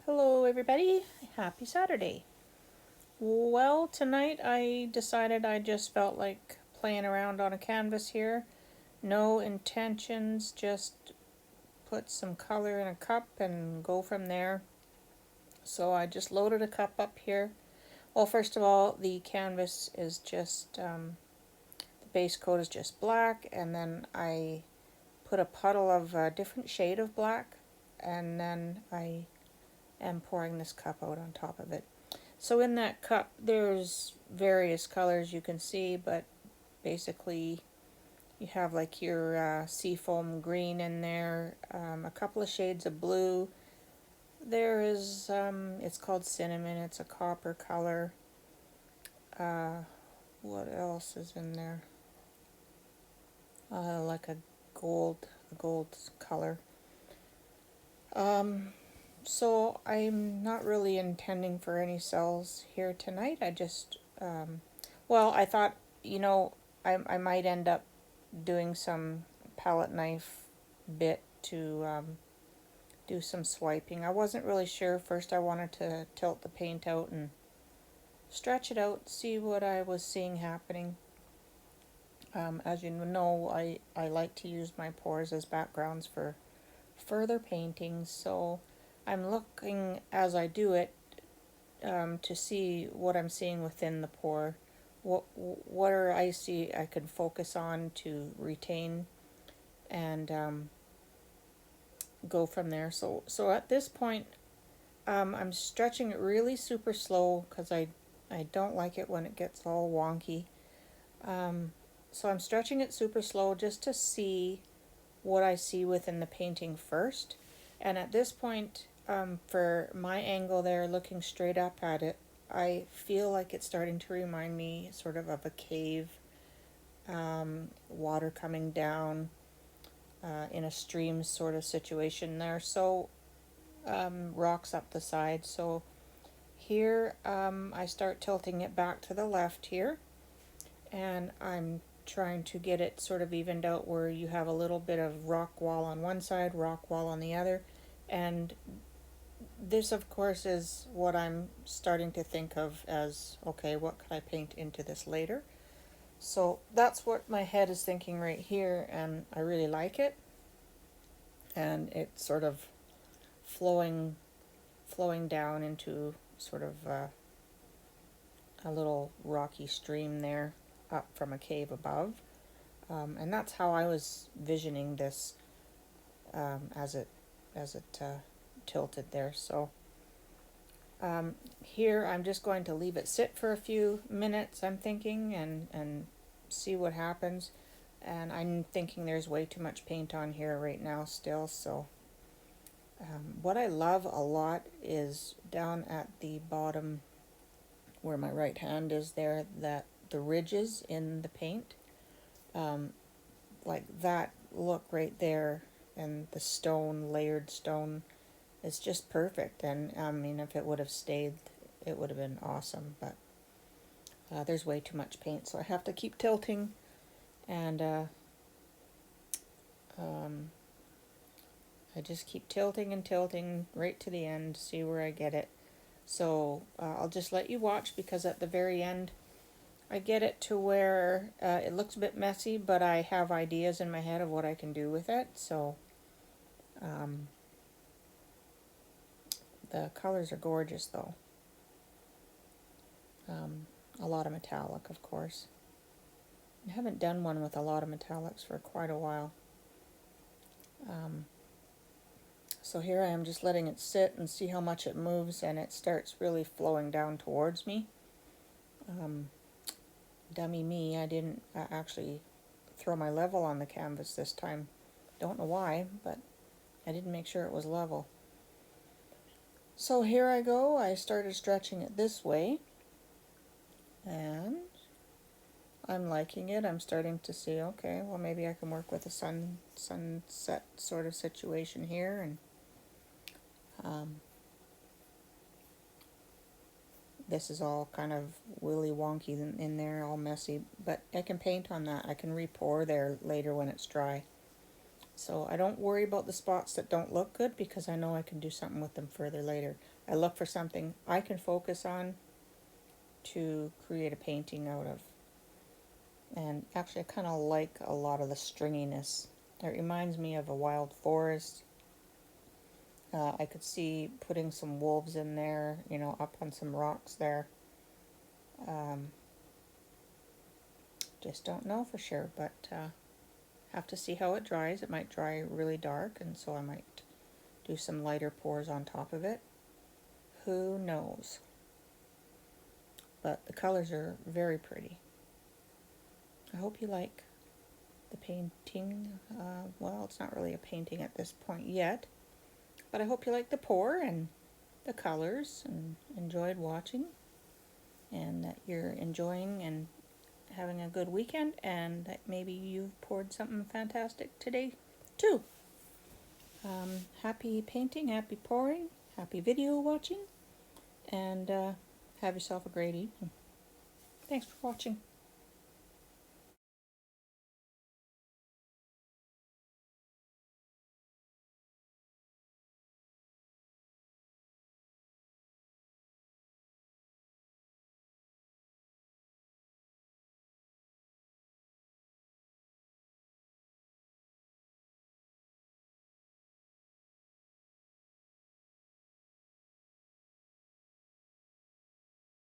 Hello everybody, happy Saturday. Well, tonight I decided I just felt like playing around on a canvas here. No intentions, just put some color in a cup and go from there. So I just loaded a cup up here. Well, first of all, the canvas is just, the base coat is just black, and then I put a puddle of a different shade of black, and then I am pouring this cup out on top of it. So in that cup, there's various colors you can see, but basically you have like your seafoam green in there, a couple of shades of blue. There is, it's called cinnamon, it's a copper color. Uh, what else is in there? Like a gold color. Um, so I'm not really intending for any cells here tonight. I just, well, I thought, you know, I might end up doing some palette knife bit to do some swiping. I wasn't really sure. First I wanted to tilt the paint out and stretch it out, see what I was seeing happening. As you know, I like to use my pours as backgrounds for further paintings, so I'm looking as I do it to see what I'm seeing within the pour. What are I see I could focus on to retain and go from there. So at this point, I'm stretching it really super slow because I don't like it when it gets all wonky. Um, so I'm stretching it super slow just to see what I see within the painting first. And at this point, for my angle there, looking straight up at it, I feel like it's starting to remind me sort of a cave, water coming down in a stream sort of situation there. So rocks up the side. So here I start tilting it back to the left here, and I'm trying to get it sort of evened out where you have a little bit of rock wall on one side, rock wall on the other, and this of course is what I'm starting to think of as, okay, what could I paint into this later? So that's what my head is thinking right here, and I really like it, and it's sort of flowing down into sort of a little rocky stream there up from a cave above. And that's how I was visioning this as it tilted there. So here I'm just going to leave it sit for a few minutes, I'm thinking, and see what happens. And I'm thinking there's way too much paint on here right now still, so what I love a lot is down at the bottom where my right hand is there, that the ridges in the paint, um, like that look right there, and the stone, layered stone, is just perfect. And I mean, if it would have stayed, it would have been awesome, but there's way too much paint, so I have to keep tilting, and um, I just keep tilting and tilting right to the end, see where I get it. So I'll just let you watch, because at the very end I get it to where it looks a bit messy, but I have ideas in my head of what I can do with it. So um, the colors are gorgeous though. A lot of metallic, of course. I haven't done one with a lot of metallics for quite a while. So here I am just letting it sit and see how much it moves, and it starts really flowing down towards me. Dummy me, I didn't actually throw my level on the canvas this time. Don't know why, but I didn't make sure it was level. So here I go. I started stretching it this way, and I'm liking it. I'm starting to see, okay, well maybe I can work with a sunset sort of situation here, and this is all kind of willy wonky in there, all messy, but I can paint on that. I can re-pour there later when it's dry. So I don't worry about the spots that don't look good because I know I can do something with them further later. I look for something I can focus on to create a painting out of. And actually I kind of like a lot of the stringiness. It reminds me of a wild forest. I could see putting some wolves in there, you know, up on some rocks there. Um, just don't know for sure, but have to see how it dries. It might dry really dark, and so I might do some lighter pours on top of it. Who knows? But the colors are very pretty. I hope you like the painting. Well, it's not really a painting at this point yet, but I hope you like the pour and the colors and enjoyed watching, and that you're enjoying and having a good weekend, and that maybe you've poured something fantastic today too. Happy painting, happy pouring, happy video watching, and have yourself a great evening. Thanks for watching.